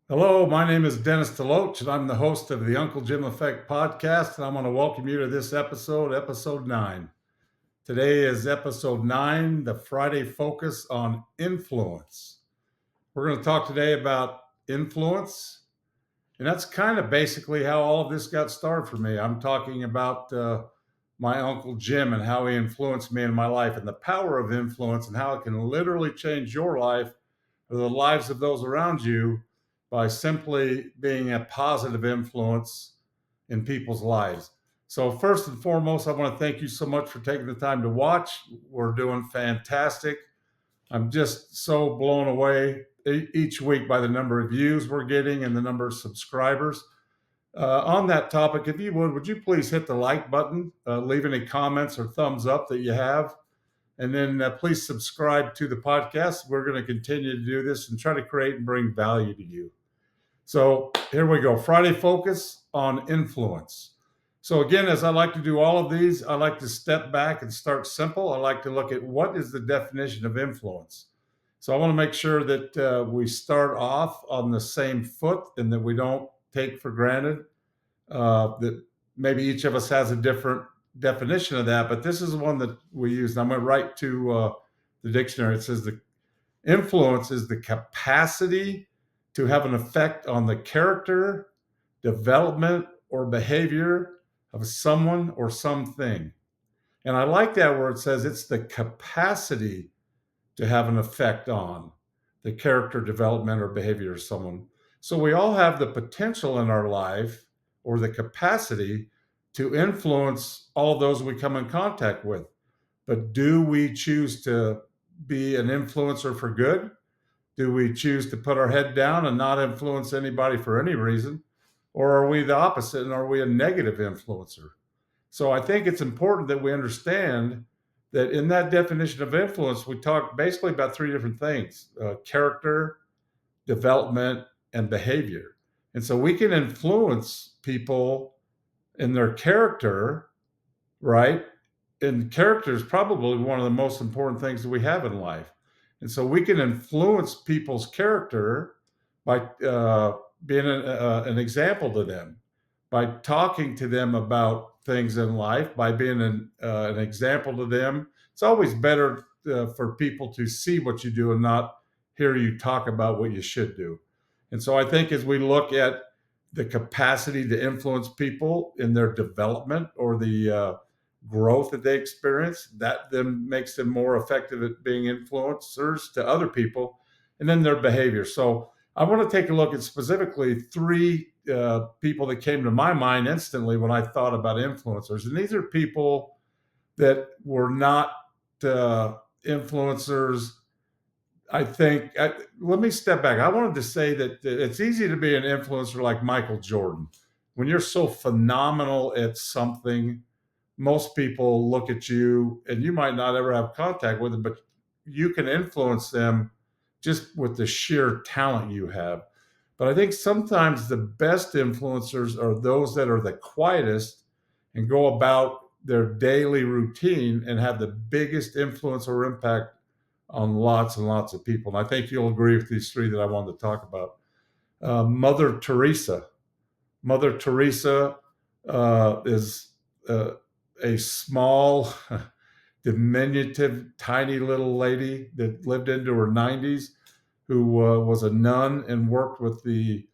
Hello, my name is Dennis DeLoach, and I'm the host of the Uncle Jim Effect podcast. And I want to welcome you to this episode, episode 9. Today is episode 9, the Friday focus on influence. We're going to talk today about influence, and that's kind of basically how all of this got started for me. I'm talking about my Uncle Jim and how he influenced me in my life, and the power of influence, and how it can literally change your life or the lives of those around you by simply being a positive influence in people's lives. So, first and foremost, I want to thank you so much for taking the time to watch. We're doing fantastic. I'm just so blown away each week by the number of views we're getting and the number of subscribers. On that topic, if you would you please hit the like button, leave any comments or thumbs up that you have, and then please subscribe to the podcast. We're going to continue to do this and try to create and bring value to you. So here we go. Friday focus on influence. So again, as I like to do all of these, I like to step back and start simple. I like to look at what is the definition of influence. So I want to make sure that we start off on the same foot and that we don't take for granted that maybe each of us has a different definition of that, but this is the one that we use. And I'm going to write to the dictionary. It says the influence is the capacity to have an effect on the character, development, or behavior of someone or something. And I like that where it says it's the capacity to have an effect on the character, development, or behavior of someone. So we all have the potential in our life or the capacity to influence all of those we come in contact with. But do we choose to be an influencer for good? Do we choose to put our head down and not influence anybody for any reason? Or are we the opposite and are we a negative influencer? So I think it's important that we understand that in that definition of influence, we talk basically about three different things: character, development, and behavior. And so we can influence people in their character, right? And character is probably one of the most important things that we have in life. And so we can influence people's character by being an example to them, by talking to them about things in life, by being an example to them. It's always better for people to see what you do and not hear you talk about what you should do. And so I think as we look at the capacity to influence people in their development or the growth that they experience, that then makes them more effective at being influencers to other people, and then their behavior. So I want to take a look at specifically three people that came to my mind instantly when I thought about influencers. And these are people that were not influencers. Let me step back. I wanted to say that it's easy to be an influencer like Michael Jordan. When you're so phenomenal at something, most people look at you and you might not ever have contact with them, but you can influence them just with the sheer talent you have. But I think sometimes the best influencers are those that are the quietest and go about their daily routine and have the biggest influence or impact on lots and lots of people. And I think you'll agree with these three that I wanted to talk about. Mother Teresa. Mother Teresa is a small, diminutive, tiny little lady that lived into her 90s, who was a nun and worked with the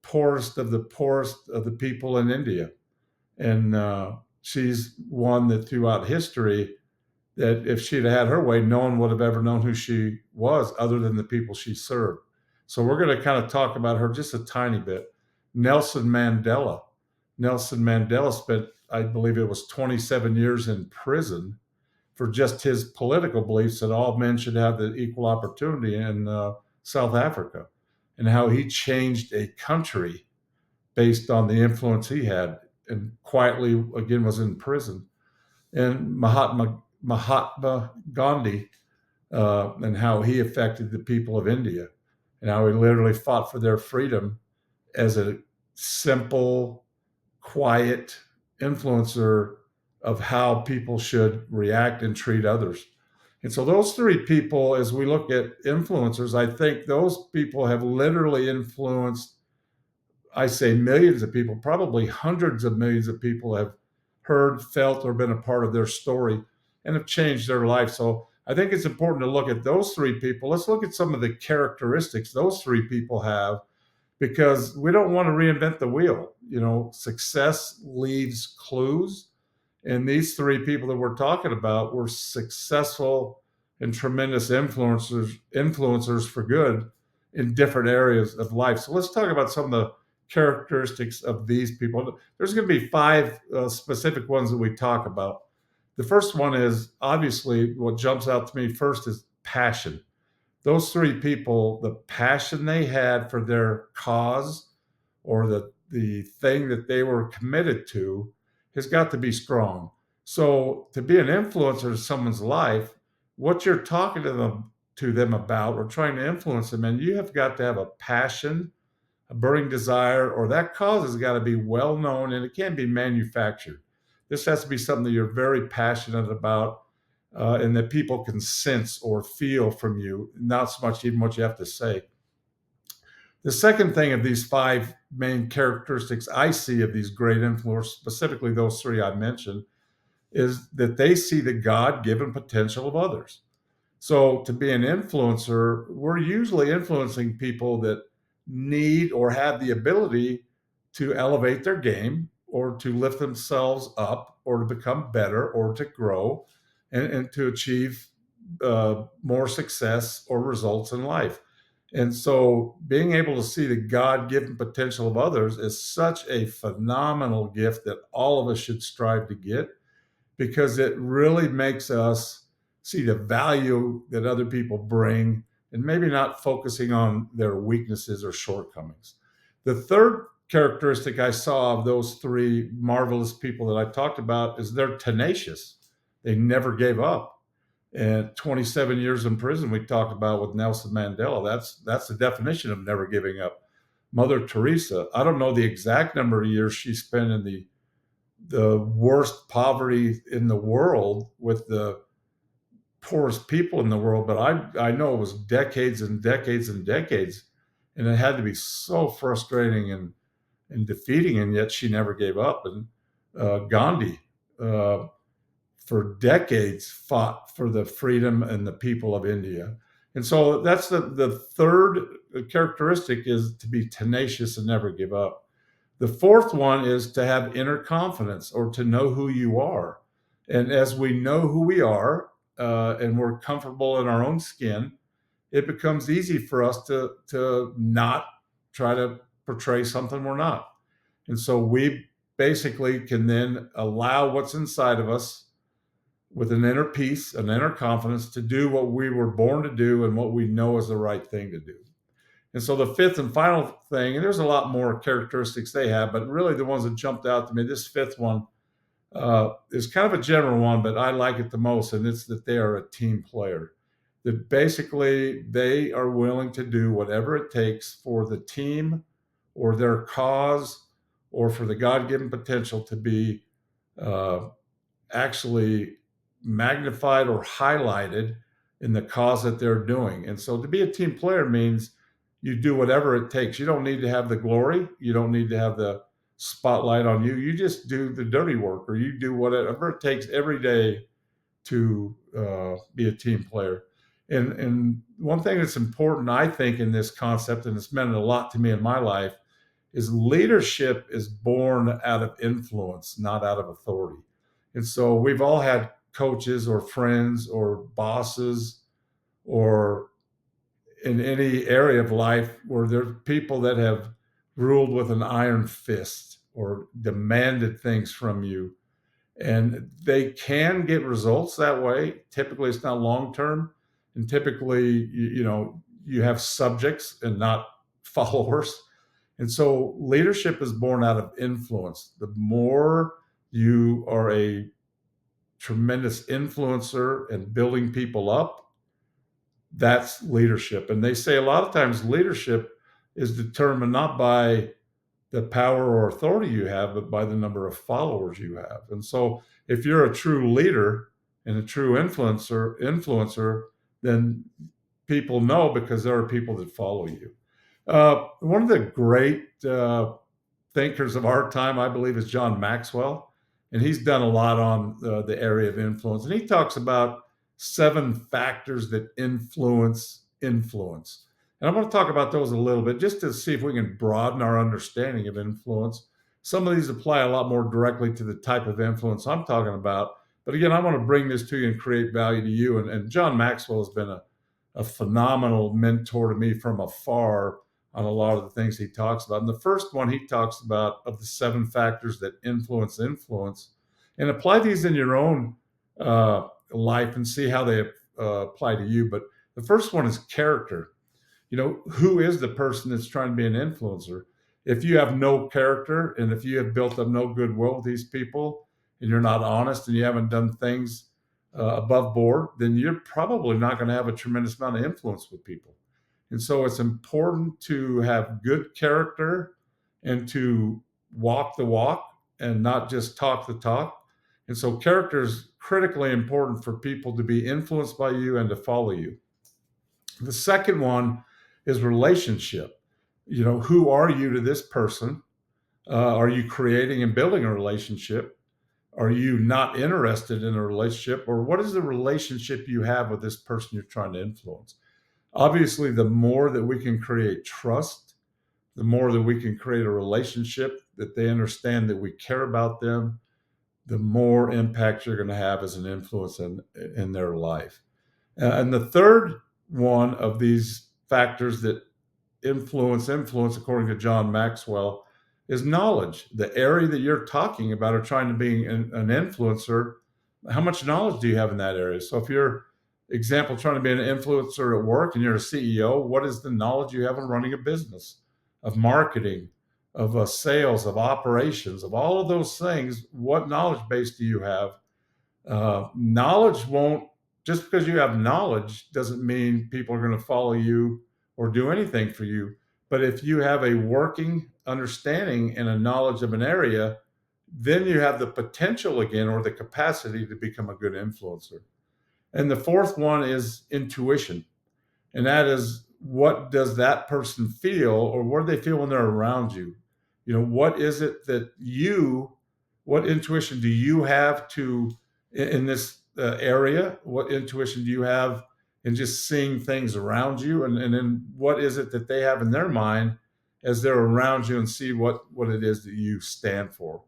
poorest of the people in India. And she's one that throughout history, that if she'd had her way, no one would have ever known who she was other than the people she served. So we're going to kind of talk about her just a tiny bit. Nelson Mandela. Nelson Mandela spent, I believe it was 27 years in prison for just his political beliefs that all men should have the equal opportunity in South Africa, and how he changed a country based on the influence he had, and quietly again was in prison. And Mahatma Gandhi, and how he affected the people of India, and how he literally fought for their freedom as a simple, quiet influencer of how people should react and treat others. And so those three people, as we look at influencers, I think those people have literally influenced I say millions of people, probably hundreds of millions of people have heard, felt, or been a part of their story and have changed their life. So I think it's important to look at those three people. Let's look at some of the characteristics those three people have, because we don't want to reinvent the wheel. Success leaves clues. And these three people that we're talking about were successful and tremendous influencers for good in different areas of life. So let's talk about some of the characteristics of these people. There's going to be five specific ones that we talk about. The first one is, obviously, what jumps out to me first is passion. Those three people, the passion they had for their cause or the thing that they were committed to has got to be strong. So to be an influencer in someone's life, what you're talking to them about or trying to influence them, and you have got to have a passion, a burning desire, or that cause has got to be well known, and it can't be manufactured. This has to be something that you're very passionate about, and that people can sense or feel from you, not so much even what you have to say. The second thing of these five main characteristics I see of these great influencers, specifically those three I mentioned, is that they see the God given potential of others. So to be an influencer, we're usually influencing people that need or have the ability to elevate their game or to lift themselves up or to become better or to grow and to achieve more success or results in life. And so being able to see the God given potential of others is such a phenomenal gift that all of us should strive to get, because it really makes us see the value that other people bring and maybe not focusing on their weaknesses or shortcomings. The third characteristic I saw of those three marvelous people that I talked about is they're tenacious. They never gave up. And 27 years in prison, we talked about with Nelson Mandela. That's the definition of never giving up. Mother Teresa, I don't know the exact number of years she spent in the worst poverty in the world with the poorest people in the world, but I know it was decades and decades and decades, and it had to be so frustrating and defeating, and yet she never gave up. And Gandhi, for decades, fought for the freedom and the people of India. And so that's the third characteristic, is to be tenacious and never give up. The fourth one is to have inner confidence, or to know who you are. And as we know who we are, and we're comfortable in our own skin, it becomes easy for us to not try to portray something we're not. And so we basically can then allow what's inside of us with an inner peace, an inner confidence, to do what we were born to do and what we know is the right thing to do. And so the fifth and final thing, and there's a lot more characteristics they have, but really the ones that jumped out to me, this fifth one is kind of a general one, but I like it the most, and it's that they are a team player. That basically they are willing to do whatever it takes for the team or their cause or for the God-given potential to be actually magnified or highlighted in the cause that they're doing. And so to be a team player means you do whatever it takes. You don't need to have the glory. You don't need to have the spotlight on you. You just do the dirty work, or you do whatever it takes every day to be a team player. And one thing that's important, I think, in this concept, and it's meant a lot to me in my life, is leadership is born out of influence, not out of authority. And so we've all had coaches or friends or bosses, or in any area of life, where there are people that have ruled with an iron fist or demanded things from you. And they can get results that way. Typically, it's not long term. And typically, you have subjects and not followers. And so leadership is born out of influence. The more you are a tremendous influencer and building people up, that's leadership. And they say a lot of times leadership is determined not by the power or authority you have, but by the number of followers you have. And so if you're a true leader and a true influencer, then people know, because there are people that follow you. One of the great thinkers of our time, I believe, is John Maxwell. And he's done a lot on the area of influence. And he talks about 7 factors that influence influence. And I want to talk about those a little bit just to see if we can broaden our understanding of influence. Some of these apply a lot more directly to the type of influence I'm talking about. But again, I want to bring this to you and create value to you. And John Maxwell has been a phenomenal mentor to me from afar on a lot of the things he talks about. And the first one he talks about of the 7 factors that influence influence, and apply these in your own life and see how they apply to you. But the first one is character. Who is the person that's trying to be an influencer? If you have no character and if you have built up no goodwill with these people and you're not honest and you haven't done things above board, then you're probably not going to have a tremendous amount of influence with people. And so it's important to have good character and to walk the walk and not just talk the talk. And so character is critically important for people to be influenced by you and to follow you. The second one is relationship. Who are you to this person? Are you creating and building a relationship? Are you not interested in a relationship? Or what is the relationship you have with this person you're trying to influence? Obviously, the more that we can create trust, the more that we can create a relationship that they understand that we care about them, the more impact you're going to have as an influence in their life. And the third one of these factors that influence, according to John Maxwell, is knowledge. The area that you're talking about or trying to be an influencer, how much knowledge do you have in that area? So if you're, example, trying to be an influencer at work and you're a CEO, what is the knowledge you have in running a business, of marketing, of sales, of operations, of all of those things? What knowledge base do you have? Knowledge won't, just because you have knowledge doesn't mean people are going to follow you or do anything for you. But if you have a working understanding and a knowledge of an area, then you have the potential again or the capacity to become a good influencer. And the fourth one is intuition. And that is, what does that person feel, or what do they feel when they're around you? What is it that what intuition do you have in this area? What intuition do you have in just seeing things around you? And then what is it that they have in their mind as they're around you and see what it is that you stand for?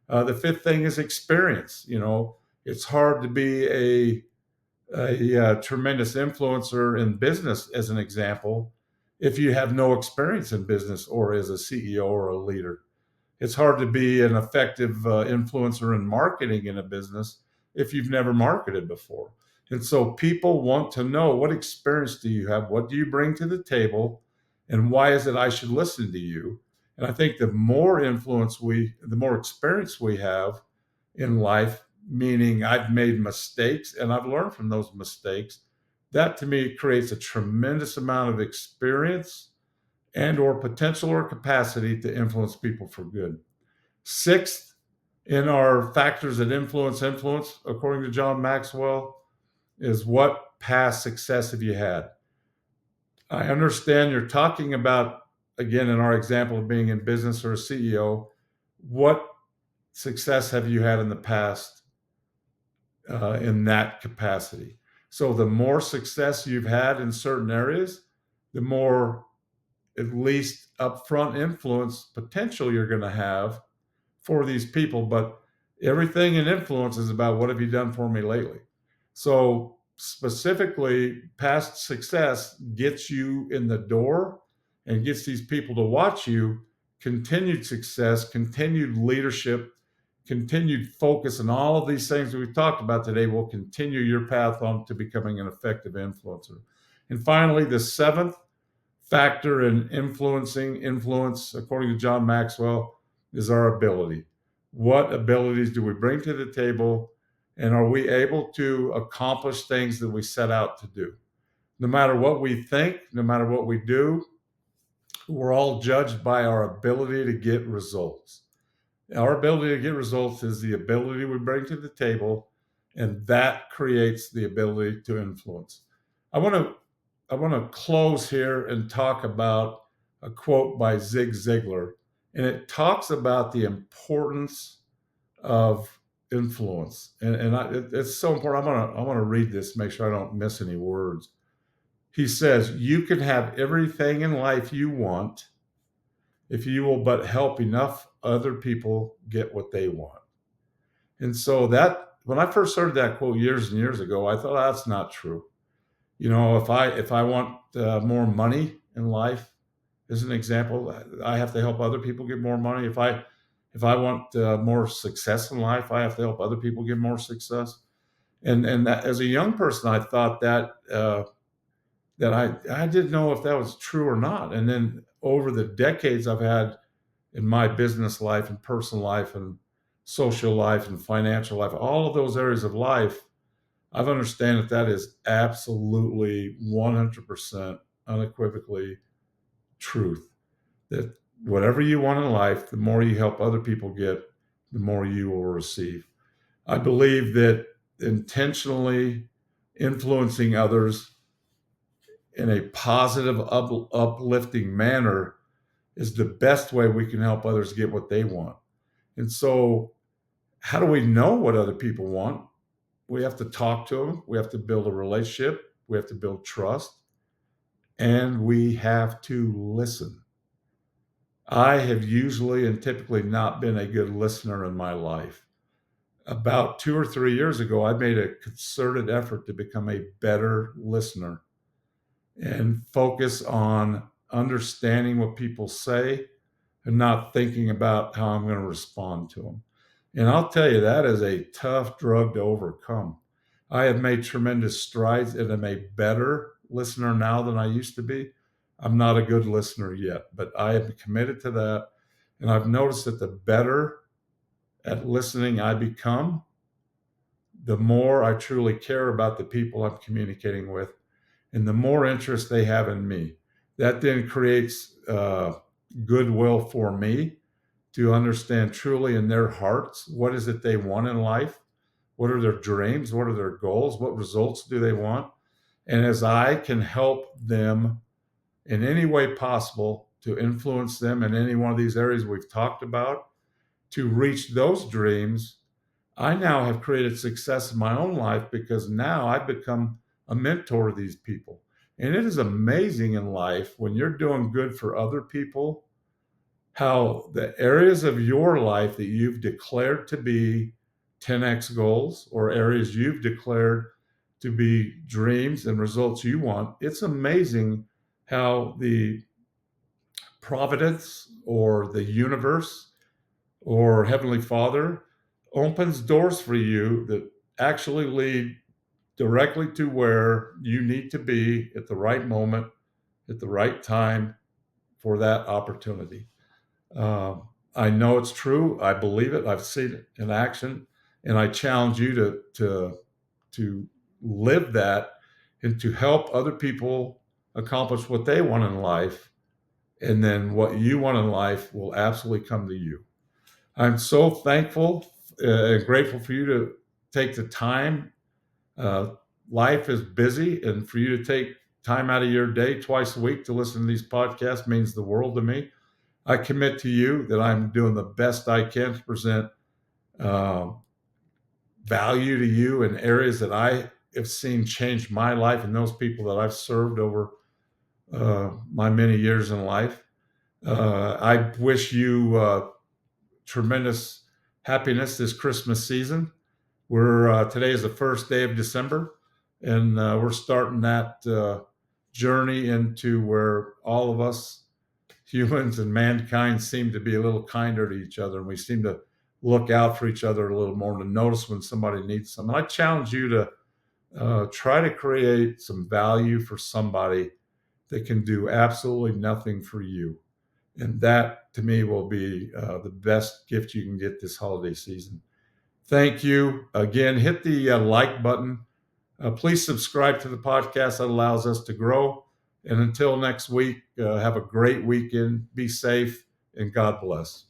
The fifth thing is experience. It's hard to be a tremendous influencer in business, as an example, if you have no experience in business or as a CEO or a leader. It's hard to be an effective influencer in marketing in a business if you've never marketed before. And so people want to know, what experience do you have? What do you bring to the table? And why is it I should listen to you? And I think the more experience we have in life, meaning I've made mistakes and I've learned from those mistakes, that to me creates a tremendous amount of experience and or potential or capacity to influence people for good. Sixth, in our factors that influence, according to John Maxwell, is what past success have you had? I understand you're talking about, again, in our example of being in business or a CEO, what success have you had in the past in that capacity? So the more success you've had in certain areas, the more, at least upfront, influence potential you're going to have for these people. But everything in influence is about, what have you done for me lately? So specifically, past success gets you in the door and gets these people to watch you. Continued success, continued leadership, continued focus, and all of these things that we've talked about today will continue your path on to becoming an effective influencer. And finally, the seventh factor in influence, according to John Maxwell, is our ability. What abilities do we bring to the table? And are we able to accomplish things that we set out to do? No matter what we think, no matter what we do, we're all judged by our ability to get results. Our ability to get results is the ability we bring to the table, and that creates the ability to influence. I want to close here and talk about a quote by Zig Ziglar. And it talks about the importance of influence. It's so important. I want to read this, make sure I don't miss any words. He says, you can have everything in life you want if you will but help enough other people get what they want. And so that, when I first heard that quote years and years ago, I thought, that's not true. If I want more money in life, as an example, I have to help other people get more money. If I want more success in life, I have to help other people get more success. And that, as a young person, I thought that I didn't know if that was true or not. And then over the decades I've had in my business life and personal life and social life and financial life, all of those areas of life, I've understand that is absolutely 100% unequivocally truth. That whatever you want in life, the more you help other people get, the more you will receive. I believe that intentionally influencing others in a positive, uplifting manner is the best way we can help others get what they want. And so, how do we know what other people want? We have to talk to them. We have to build a relationship. We have to build trust. And we have to listen. I have usually and typically not been a good listener in my life. About 2 or 3 years ago, I made a concerted effort to become a better listener and focus on understanding what people say and not thinking about how I'm going to respond to them. And I'll tell you, that is a tough drug to overcome. I have made tremendous strides and am a better listener now than I used to be. I'm not a good listener yet, but I am committed to that. And I've noticed that the better at listening I become, the more I truly care about the people I'm communicating with and the more interest they have in me. That then creates goodwill for me to understand truly in their hearts, what is it they want in life? What are their dreams? What are their goals? What results do they want? And as I can help them in any way possible to influence them in any one of these areas we've talked about to reach those dreams, I now have created success in my own life because now I've become a mentor to these people. And it is amazing in life when you're doing good for other people, how the areas of your life that you've declared to be 10x goals or areas you've declared to be dreams and results you want, it's amazing how the providence or the universe or Heavenly Father opens doors for you that actually lead directly to where you need to be at the right moment, at the right time for that opportunity. I know it's true. I believe it. I've seen it in action, and I challenge you to live that and to help other people accomplish what they want in life, and then what you want in life will absolutely come to you. I'm so thankful and grateful for you to take the time. Life is busy, and for you to take time out of your day twice a week to listen to these podcasts means the world to me. I commit to you that I'm doing the best I can to present uh, value to you in areas that I have seen change my life and those people that I've served over my many years in life. I wish you tremendous happiness this Christmas season. Today is the first day of December, and we're starting that journey into where all of us humans and mankind seem to be a little kinder to each other, and we seem to look out for each other a little more, to notice when somebody needs something. I challenge you to try to create some value for somebody that can do absolutely nothing for you. And that, to me, will be the best gift you can get this holiday season. Thank you. Again, hit the like button. Please subscribe to the podcast. That allows us to grow. And until next week, have a great weekend. Be safe, and God bless.